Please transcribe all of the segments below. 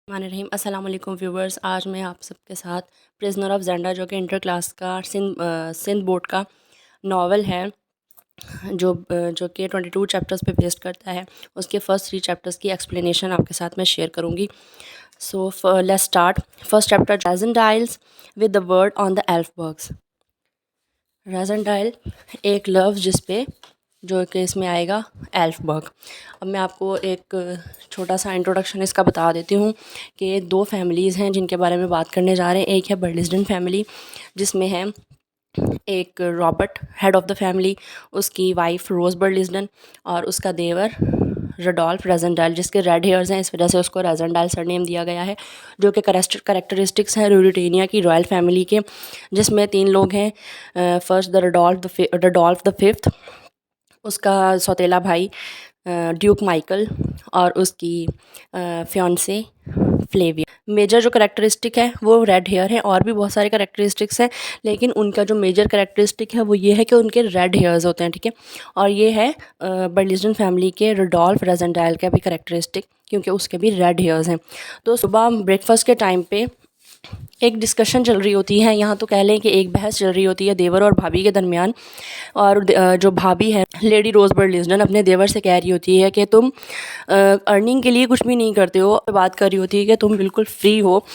रहीम अस्सलाम वालेकुम व्यूवर्स। आज मैं आप सबके साथ प्रिजनर ऑफ जेंडा जो कि इंटर क्लास का सिंध बोर्ड का नावल है जो कि 22 चैप्टर्स पे बेस्ड करता है, उसके फर्स्ट 3 चैप्टर्स की एक्सप्लेनेशन आपके साथ मैं शेयर करूँगी। So let's start. First chapter, Rassendylls with the word on the Elphbergs. Rassendyll एक लफ्ज़ जिस पे जो कि इसमें आएगा एल्फबर्ग। अब मैं आपको एक छोटा सा इंट्रोडक्शन इसका बता देती हूँ कि 2 फैमिलीज़ हैं जिनके बारे में बात करने जा रहे हैं। एक है बर्लिस्डन फैमिली, जिसमें है एक Robert head of the family, उसकी वाइफ रोज़ बर्लिस्डन और उसका देवर रडोल्फ रेज़ेंडाइल, जिसके रेड हेयर्स हैं, इस वजह से उसको रेज़ेंडाइल सरनेम दिया गया है। जो कि करेक्टरिस्टिक्स हैं रूरिटेनिया की रॉयल फैमिली के, जिसमें 3 लोग हैं। फर्स्ट रडोल्फ द फिफ्थ, उसका सौतेला भाई ड्यूक माइकल और उसकी फियांसे फ्लेविया। मेजर जो करेक्टरिस्टिक है वो रेड हेयर है, और भी बहुत सारे करेक्टरिस्टिक्स हैं, लेकिन उनका जो मेजर करेक्टरिस्टिक है वो ये है कि उनके रेड हेयर्स होते हैं, ठीक है। और ये है बर्लिस्डन फैमिली के रडोल्फ रेज़ेंडाइल का भी करेक्टरिस्टिक, क्योंकि उसके भी रेड हेयर्स हैं। तो सुबह ब्रेकफास्ट के टाइम पे एक डिस्कशन चल रही होती है, यहाँ तो कह लें कि एक बहस चल रही होती है देवर और भाभी के दरमियान। और जो भाभी है लेडी रोज़ बर्लिस्डन अपने देवर से कह रही होती है कि तुम अर्निंग के लिए कुछ भी नहीं करते हो। बात कर रही होती है कि तुम बिल्कुल फ्री हो,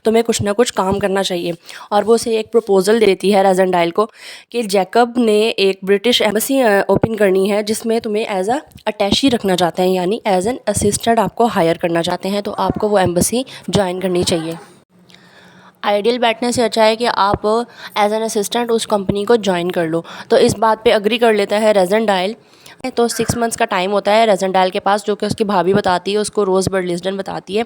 तुम्हें कुछ ना कुछ काम करना चाहिए। और वो उसे एक प्रपोज़ल देती है रेज़ेंडाइल को कि जैकब ने एक ब्रिटिश एम्बेसी ओपन करनी है, जिसमें तुम्हें एज अटैची रखना चाहते हैं, यानी एज एन असिस्टेंट आपको हायर करना चाहते हैं, तो आपको वो एम्बेसी ज्वाइन करनी चाहिए। आइडियल बैठने से अच्छा है कि आप एज एन असिस्टेंट उस कंपनी को ज्वाइन कर लो। तो इस बात पे अग्री कर लेता है रेज़ेंडाइल। तो 6 मंथ्स का टाइम होता है रेज़ेंडाइल के पास, जो कि उसकी भाभी बताती है, उसको रोज़ बर्लिस्डन बताती है,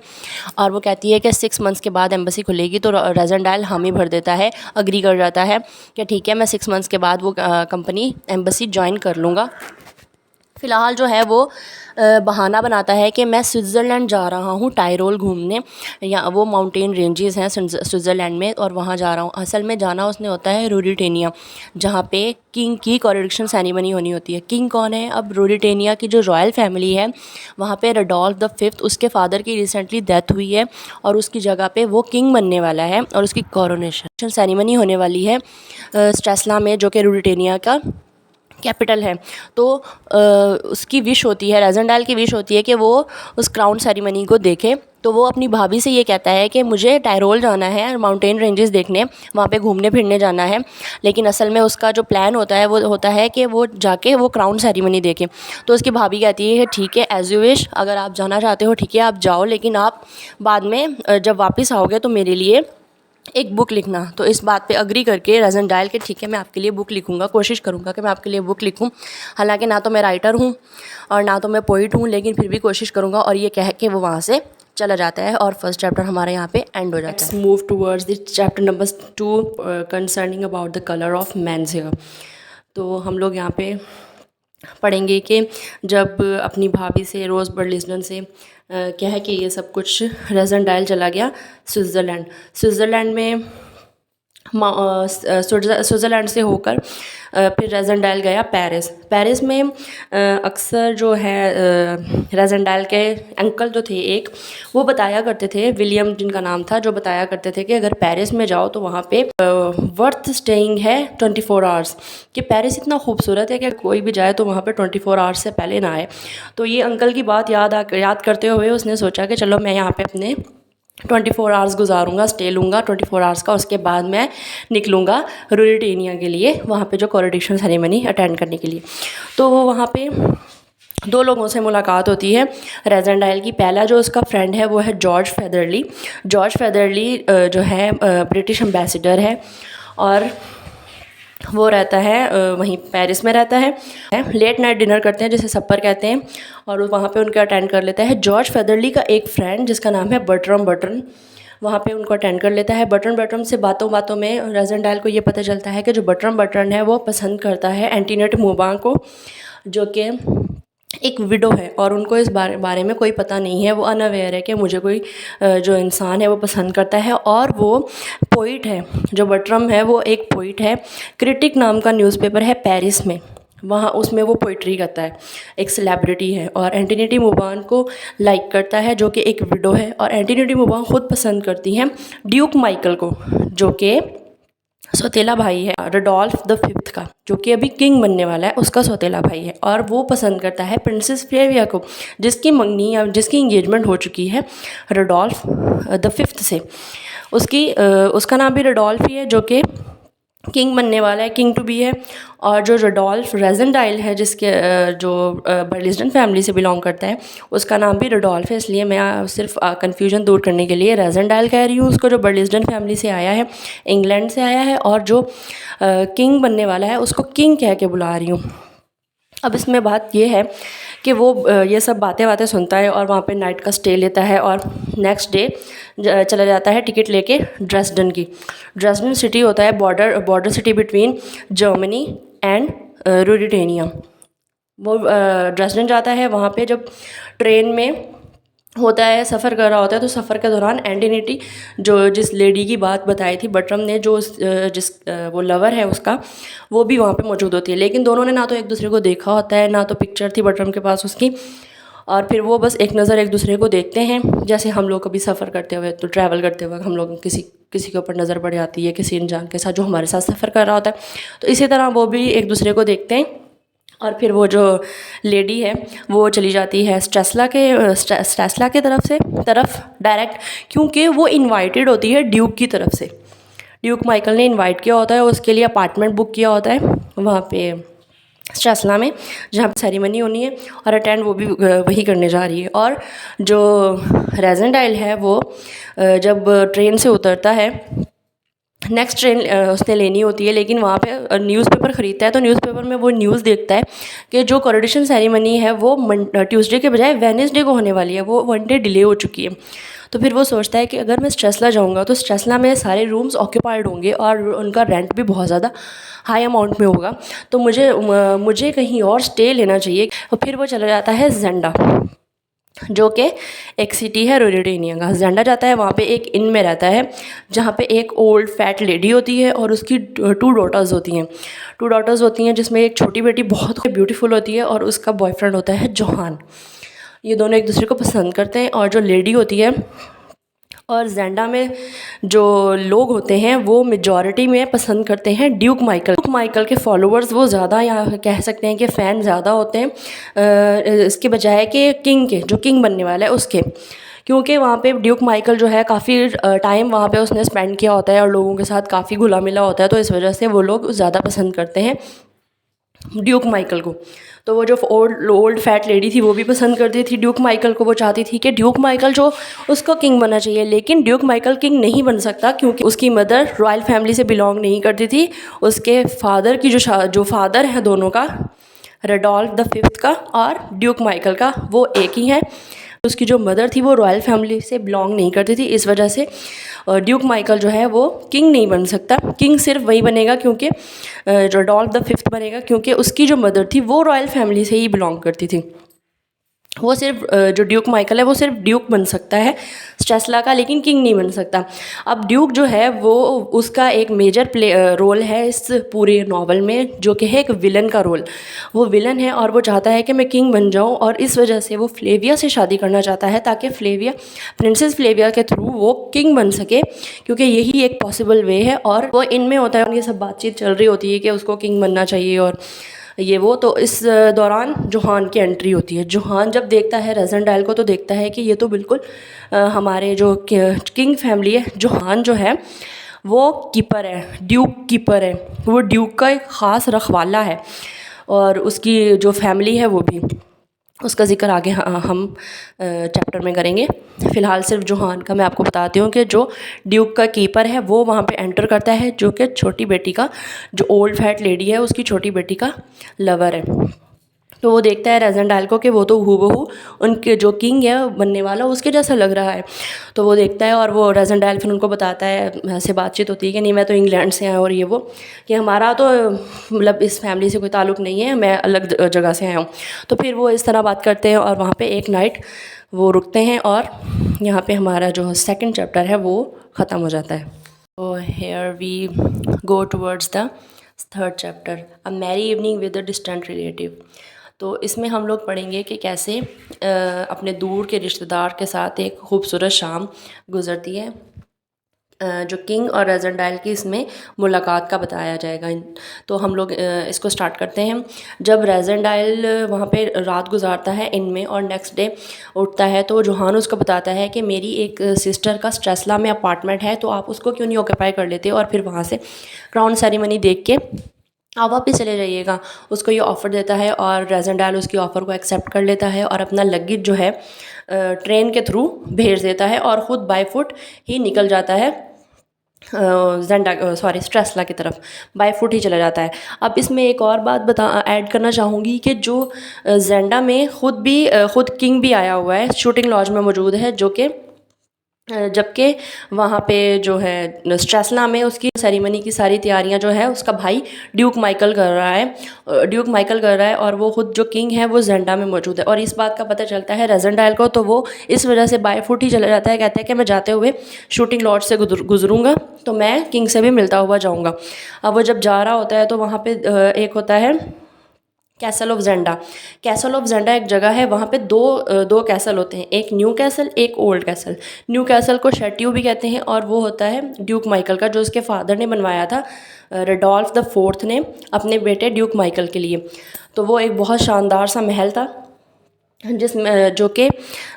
और वो कहती है कि 6 मंथ्स के बाद एम्बेसी खुलेगी। तो रेज़ेंडाइल हामी भर देता है, अग्री कर जाता है कि ठीक है, मैं 6 मंथ्स के बाद वो कंपनी एम्बेसी ज्वाइन कर लूँगा। फ़िलहाल जो है वो बहाना बनाता है कि मैं स्विट्ज़रलैंड जा रहा हूँ टायरोल घूमने, या वो माउंटेन रेंजेस हैं स्विट्ज़रलैंड में, और वहाँ जा रहा हूँ। असल में जाना उसने होता है रूरिटेनिया, जहाँ पे किंग की कोरोनेशन सेरेमनी होनी होती है। किंग कौन है? अब रूरिटेनिया की जो रॉयल फैमिली है, वहाँ पे रडोल्फ द फिफ्थ, उसके फादर की रिसेंटली डेथ हुई है, और उसकी जगह पे वो किंग बनने वाला है, और उसकी कोरोनेशन सेरेमनी होने वाली है स्ट्रेसला में, जो कि रूरिटेनिया का कैपिटल है। तो उसकी विश होती है, रेज़ेंडाइल की विश होती है कि वो उस क्राउन सेरेमनी को देखे। तो वो अपनी भाभी से ये कहता है कि मुझे टायरोल जाना है, माउंटेन रेंजेस देखने, वहाँ पे घूमने फिरने जाना है। लेकिन असल में उसका जो प्लान होता है वो होता है कि वो जाके वो क्राउन सेरेमनी देखे। तो उसकी भाभी कहती है ठीक है, एज़ यू विश, अगर आप जाना चाहते हो ठीक है आप जाओ, लेकिन आप बाद में जब वापस आओगे तो मेरे लिए एक बुक लिखना। तो इस बात पे अग्री करके रेज़ेंडाइल के ठीक है, मैं आपके लिए बुक लिखूँगा, कोशिश करूँगा कि मैं आपके लिए बुक लिखूँ। हालांकि ना तो मैं राइटर हूँ और ना तो मैं पोइट हूँ, लेकिन फिर भी कोशिश करूँगा, और ये कह के वो वहाँ से चला जाता है, और फर्स्ट चैप्टर हमारे यहाँ पे एंड हो जाता है। Move towards the chapter number 2 concerning about the colour of men's hair. तो हम लोग यहाँ पे पढ़ेंगे कि जब अपनी भाभी से रोज़ बर्लिस्डन से कह के ये सब कुछ रेज़ेंडाइल चला गया स्विट्ज़रलैंड में, स्विट्ज़रलैंड से होकर फिर रेज़ेंडाइल गया पेरिस में। अक्सर जो है रेज़ेंडाइल के अंकल जो थे एक, वो बताया करते थे, विलियम जिनका नाम था, जो बताया करते थे कि अगर पेरिस में जाओ तो वहाँ पे वर्थ स्टेइंग है 24 आवर्स, कि पेरिस इतना खूबसूरत है कि कोई भी जाए तो वहाँ पे 24 आवर्स से पहले ना आए। तो ये अंकल की बात याद करते हुए उसने सोचा कि चलो मैं यहाँ पे अपने 24 आवर्स गुजारूंगा, स्टे लूँगा 24 आवर्स का, उसके बाद मैं निकलूँगा रूरिटेनिया के लिए, वहाँ पे जो कोरोनेशन सेरेमनी अटेंड करने के लिए। तो वो वहाँ पे 2 लोगों से मुलाकात होती है रेज़ेंडाइल की। पहला जो उसका फ्रेंड है वो है जॉर्ज फेदरली। जॉर्ज फेदरली जो है ब्रिटिश एम्बेसडर है, और वो रहता है वहीं पेरिस में रहता है। लेट नाइट डिनर करते हैं, जिसे सपर कहते हैं, और वहाँ पे उनका अटेंड कर लेता है जॉर्ज फेदरली का एक फ्रेंड जिसका नाम है बर्ट्रम। वहाँ पे उनको अटेंड कर लेता है। बर्ट्रम से बातों में रेज़ेंडाइल को ये पता चलता है कि जो बर्ट्रम है वो पसंद करता है एंटीनेट मोबां को, जो कि एक विडो है, और उनको इस बारे में कोई पता नहीं है। वो अनअवेयर है कि मुझे कोई जो इंसान है वो पसंद करता है, और वो पोइट है। जो बर्ट्रम है वो एक पोइट है। क्रिटिक नाम का न्यूज़पेपर है पेरिस में, वहाँ उसमें वो पोइट्री करता है, एक सेलिब्रिटी है और एंटोनी मूबान को लाइक करता है जो कि एक विडो है। और एंटोनी मूबान ख़ुद पसंद करती हैं ड्यूक माइकल को, जो कि सौतेला भाई है रडोल्फ द फिफ्थ का, जो कि अभी किंग बनने वाला है, उसका सौतेला भाई है। और वो पसंद करता है प्रिंसेस फ्लेविया को, जिसकी मंगनी या जिसकी इंगेजमेंट हो चुकी है रडोल्फ द फिफ्थ से। उसका नाम भी रडोल्फ ही है, जो कि किंग बनने वाला है, किंग टू बी है। और जो रडोल्फ रेजेंडाइल है, जिसके जो बर्लिस्टन फैमिली से बिलोंग करता है, उसका नाम भी रडोल्फ है। इसलिए मैं सिर्फ कन्फ्यूजन दूर करने के लिए रेजेंडाइल कह रही हूँ उसको, जो बर्लिस्टन फैमिली से आया है, इंग्लैंड से आया है। और जो किंग बनने वाला है उसको किंग कह के बुला रही हूँ। अब इसमें बात ये है कि वो ये सब बातें सुनता है और वहाँ पे नाइट का स्टे लेता है और नेक्स्ट डे चला जाता है टिकट लेके ड्रेसडन की। ड्रेसडन सिटी होता है border city between Germany and Ruritania. वो ड्रेसडन जाता है। वहाँ पे जब ट्रेन में होता है, सफ़र कर रहा होता है, तो सफ़र के दौरान एंटोनी जो जिस लेडी की बात बताई थी बटरम ने, जो वो लवर है उसका, वो भी वहाँ पे मौजूद होती है। लेकिन दोनों ने ना तो एक दूसरे को देखा होता है, ना तो पिक्चर थी बटरम के पास उसकी। और फिर वो बस एक नज़र एक दूसरे को देखते हैं, जैसे हम लोग कभी सफ़र करते हुए, तो ट्रैवल करते हुए हम लोग किसी के ऊपर नज़र पड़ जाती है, किसी इंसान के साथ जो हमारे साथ सफ़र कर रहा होता है। तो इसी तरह वो भी एक दूसरे को देखते हैं। और फिर वो जो लेडी है वो चली जाती है स्ट्रेसला के तरफ डायरेक्ट, क्योंकि वो इनवाइटेड होती है ड्यूक की तरफ से। ड्यूक माइकल ने इनवाइट किया होता है, उसके लिए अपार्टमेंट बुक किया होता है वहाँ पे स्ट्रेसला में, जहाँ पे सेरेमनी होनी है। और अटेंड वो भी वही करने जा रही है। और जो रेजेंडाइल है वो जब ट्रेन से उतरता है, नेक्स्ट ट्रेन उसने लेनी होती है, लेकिन वहाँ पे न्यूज़पेपर ख़रीदता है। तो न्यूज़पेपर में वो न्यूज़ देखता है कि जो कोरोनेशन सेरेमनी है वो ट्यूसडे के बजाय वेडनेसडे को होने वाली है, वो 1 डे डिले हो चुकी है। तो फिर वो सोचता है कि अगर मैं स्ट्रेसला जाऊँगा तो स्ट्रेसला में सारे रूम्स ऑक्यूपाइड होंगे और उनका रेंट भी बहुत ज़्यादा हाई अमाउंट में होगा, तो मुझे कहीं और स्टे लेना चाहिए। और फिर वो चला जाता है जेंडा, जो कि एक सिटी है रूरिटेनिया का। जेंडा जाता है, वहाँ पे एक इन में रहता है, जहाँ पे एक ओल्ड फैट लेडी होती है और उसकी 2 डॉटर्स होती हैं, जिसमें एक छोटी बेटी बहुत ब्यूटीफुल होती है और उसका बॉयफ्रेंड होता है जोहान। ये दोनों एक दूसरे को पसंद करते हैं। और जो लेडी होती है, और जेंडा में जो लोग होते हैं वो मेजॉरिटी में पसंद करते हैं ड्यूक माइकल के फॉलोअर्स वो ज़्यादा, या कह सकते हैं कि फ़ैन ज़्यादा होते हैं इसके बजाय कि किंग के, जो किंग बनने वाला है उसके। क्योंकि वहाँ पे ड्यूक माइकल जो है काफ़ी टाइम वहाँ पे उसने स्पेंड किया होता है और लोगों के साथ काफ़ी घुला मिला होता है, तो इस वजह से वो लोग ज़्यादा पसंद करते हैं ड्यूक माइकल को। तो वो जो ओल्ड फैट लेडी थी वो भी पसंद करती थी ड्यूक माइकल को। वो चाहती थी कि ड्यूक माइकल जो उसको किंग बनना चाहिए, लेकिन ड्यूक माइकल किंग नहीं बन सकता क्योंकि उसकी मदर रॉयल फैमिली से बिलोंग नहीं करती थी। उसके फादर की जो फादर है दोनों का, रडोल्फ द फिफ्थ का और ड्यूक माइकल का, वो एक ही है। उसकी जो मदर थी वो रॉयल फैमिली से बिलोंग नहीं करती थी, इस वजह से ड्यूक माइकल जो है वो किंग नहीं बन सकता। किंग सिर्फ वही बनेगा क्योंकि रडोल्फ द फिफ्थ बनेगा, क्योंकि उसकी जो मदर थी वो रॉयल फैमिली से ही बिलोंग करती थी। वो सिर्फ जो ड्यूक माइकल है वो सिर्फ ड्यूक बन सकता है स्ट्रेसला का, लेकिन किंग नहीं बन सकता। अब ड्यूक जो है वो उसका एक मेजर रोल है इस पूरे नावल में, जो कि है एक विलन का रोल। वो विलन है और वो चाहता है कि मैं किंग बन जाऊं, और इस वजह से वो फ्लेविया से शादी करना चाहता है ताकि प्रिंसेस फ्लेविया के थ्रू वो किंग बन सके, क्योंकि यही एक पॉसिबल वे है। और वो इनमें होता है, ये सब बातचीत चल रही होती है कि उसको किंग बनना चाहिए और ये वो। तो इस दौरान जोहान की एंट्री होती है। जोहान जब देखता है रेजेंडाइल को तो देखता है कि ये तो बिल्कुल हमारे जो किंग फैमिली है। जोहान जो है वो कीपर है, ड्यूक कीपर है, वो ड्यूक का एक ख़ास रखवाला है और उसकी जो फैमिली है वो भी, उसका ज़िक्र आगे हम चैप्टर में करेंगे। फ़िलहाल सिर्फ जोहान का मैं आपको बताती हूँ कि जो ड्यूक का कीपर है वो वहाँ पे एंटर करता है, जो कि छोटी बेटी का, जो ओल्ड फैट लेडी है उसकी छोटी बेटी का लवर है। तो वो देखता है रेजेंडाइल को कि वो तो हूबहू उनके जो किंग है बनने वाला उसके जैसा लग रहा है। तो वो देखता है और वो रेजेंडाइल फिर उनको बताता है, ऐसे बातचीत होती है कि नहीं मैं तो इंग्लैंड से आया और ये वो, कि हमारा तो मतलब इस फैमिली से कोई ताल्लुक़ नहीं है, मैं अलग जगह से आया हूँ। तो फिर वो इस तरह बात करते हैं और वहाँ पर एक नाइट वो रुकते हैं और यहाँ पर हमारा जो सेकेंड चैप्टर है वो ख़त्म हो जाता है। तो here we go towards the third chapter a merry evening with a distant relative. तो इसमें हम लोग पढ़ेंगे कि कैसे अपने दूर के रिश्तेदार के साथ एक खूबसूरत शाम गुजरती है। जो किंग और रेजेंडाइल की इसमें मुलाकात का बताया जाएगा। तो हम लोग इसको स्टार्ट करते हैं। जब रेजेंडाइल वहाँ पे रात गुजारता है इन में और नेक्स्ट डे उठता है तो जोहान उसको बताता है कि मेरी एक सिस्टर का स्ट्रेसला में अपार्टमेंट है, तो आप उसको क्यों नहीं ऑक्यूपाई कर लेते और फिर वहाँ से क्राउन सेरेमनी देख के आप वापस चले जाइएगा। उसको ये ऑफ़र देता है और रेजेंडाइल उसकी ऑफ़र को एक्सेप्ट कर लेता है और अपना लगेज जो है ट्रेन के थ्रू भेज देता है और ख़ुद बाय फुट ही निकल जाता है स्ट्रेसला की तरफ बाय फुट ही चला जाता है। अब इसमें एक और बात ऐड करना चाहूँगी कि जो जेंडा में ख़ुद किंग भी आया हुआ है, शूटिंग लॉज में मौजूद है, जो कि जबकि वहाँ पे जो है स्ट्रेसला में उसकी सेरेमनी की सारी तैयारियाँ जो है उसका भाई ड्यूक माइकल कर रहा है और वो खुद जो किंग है वो जेंडा में मौजूद है। और इस बात का पता चलता है रेजेंडाइल को, तो वो इस वजह से बाय फुट ही चला जाता है। कहता है कि मैं जाते हुए शूटिंग लॉज से गुजरूंगा तो मैं किंग से भी मिलता हुआ जाऊँगा। अब वो जब जा रहा होता है तो वहाँ पे एक होता है कैसल ऑफ जेंडा। कैसल ऑफ जेंडा एक जगह है, वहाँ पे दो कैसल होते हैं, एक न्यू कैसल एक ओल्ड कैसल। न्यू कैसल को शेट्यू भी कहते हैं और वो होता है ड्यूक माइकल का, जो उसके फादर ने बनवाया था रेडोल्फ द फोर्थ ने अपने बेटे ड्यूक माइकल के लिए। तो वो एक बहुत शानदार सा महल था जिसमें जो कि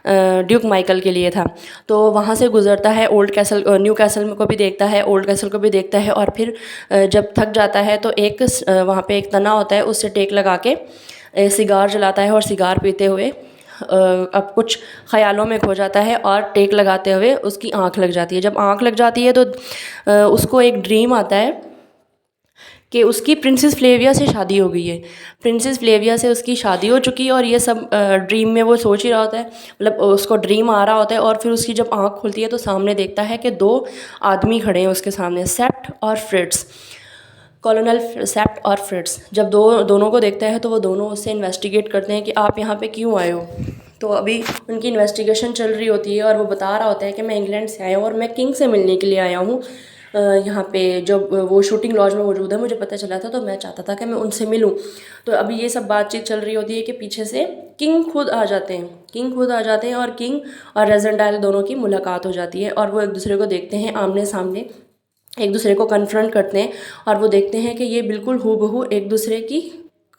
ड्यूक माइकल के लिए था। तो वहाँ से गुज़रता है न्यू कैसल को भी देखता है, ओल्ड कैसल को भी देखता है और फिर जब थक जाता है तो वहाँ पे एक तना होता है, उससे टेक लगा के सिगार जलाता है और सिगार पीते हुए अब कुछ ख़यालों में खो जाता है और टेक लगाते हुए उसकी आँख लग जाती है। जब आँख लग जाती है तो उसको एक ड्रीम आता है कि उसकी प्रिंसेस फ्लेविया से शादी हो गई है। प्रिंसेस फ्लेविया से उसकी शादी हो चुकी है और ये सब ड्रीम में वो सोच ही रहा होता है, मतलब उसको ड्रीम आ रहा होता है। और फिर उसकी जब आँख खुलती है तो सामने देखता है कि दो आदमी खड़े हैं उसके सामने, सेप्ट और फ्रिट्स, कॉलोनल सेप्ट और फ्रिट्स। जब दोनों को देखता है तो वो दोनों उससे इन्वेस्टिगेट करते हैं कि आप यहाँ पे क्यों आए हो। तो अभी उनकी इन्वेस्टिगेशन चल रही होती है और वो बता रहा होता है कि मैं इंग्लैंड से आया हूँ और मैं किंग से मिलने के लिए आया हूँ। यहाँ पे जब वो शूटिंग लॉज में मौजूद है, मुझे पता चला था तो मैं चाहता था कि मैं उनसे मिलूँ। तो अभी ये सब बातचीत चल रही होती है कि पीछे से किंग खुद आ जाते हैं और किंग और रेजेंडाइल दोनों की मुलाकात हो जाती है और वो एक दूसरे को देखते हैं आमने सामने, एक दूसरे को कन्फ्रंट करते हैं और वो देखते हैं कि ये बिल्कुल हूबहू एक दूसरे की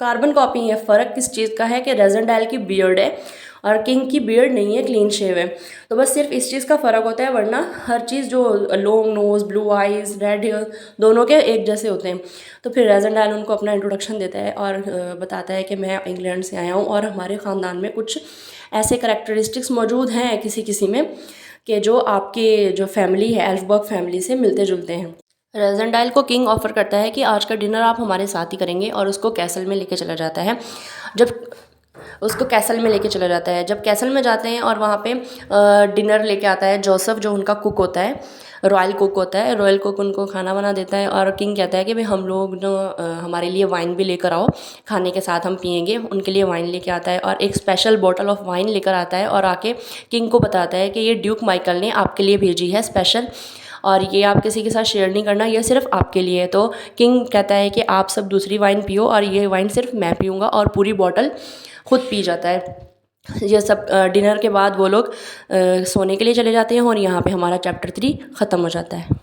कार्बन कॉपी है। फ़र्क किस चीज़ का है कि रेजेंडाइल की बियर्ड है और किंग की बियर्ड नहीं है, क्लीन शेव है। तो बस सिर्फ इस चीज़ का फ़र्क होता है, वरना हर चीज़ जो long nose, blue eyes, red hair दोनों के एक जैसे होते हैं। तो फिर रेजेंडाइल उनको अपना इंट्रोडक्शन देता है और बताता है कि मैं इंग्लैंड से आया हूँ और हमारे ख़ानदान में कुछ ऐसे करैक्टरिस्टिक्स मौजूद हैं किसी किसी में कि जो आपके जो फैमिली है एल्फबर्ग फैमिली से मिलते जुलते हैं। रेजेंडाइल को किंग ऑफ़र करता है कि आज का डिनर आप हमारे साथ ही करेंगे और उसको कैसल में लेके चला जाता है। जब कैसल में जाते हैं और वहाँ पे डिनर लेके आता है जोसेफ, जो उनका कुक होता है, रॉयल कुक उनको खाना बना देता है और किंग कहता है कि भाई हम लोग जो हमारे लिए वाइन भी लेकर आओ, खाने के साथ हम पियेंगे। उनके लिए वाइन लेके आता है और एक स्पेशल बॉटल ऑफ वाइन लेकर आता है और आके किंग को बताता है कि ये ड्यूक माइकल ने आपके लिए भेजी है स्पेशल, और ये आप किसी के साथ शेयर नहीं करना, ये सिर्फ आपके लिए है। तो किंग कहता है कि आप सब दूसरी वाइन पियो और ये वाइन सिर्फ मैं पीऊँगा, और पूरी बॉटल खुद पी जाता है। ये सब डिनर के बाद वो लोग सोने के लिए चले जाते हैं और यहाँ पे हमारा चैप्टर 3 ख़त्म हो जाता है।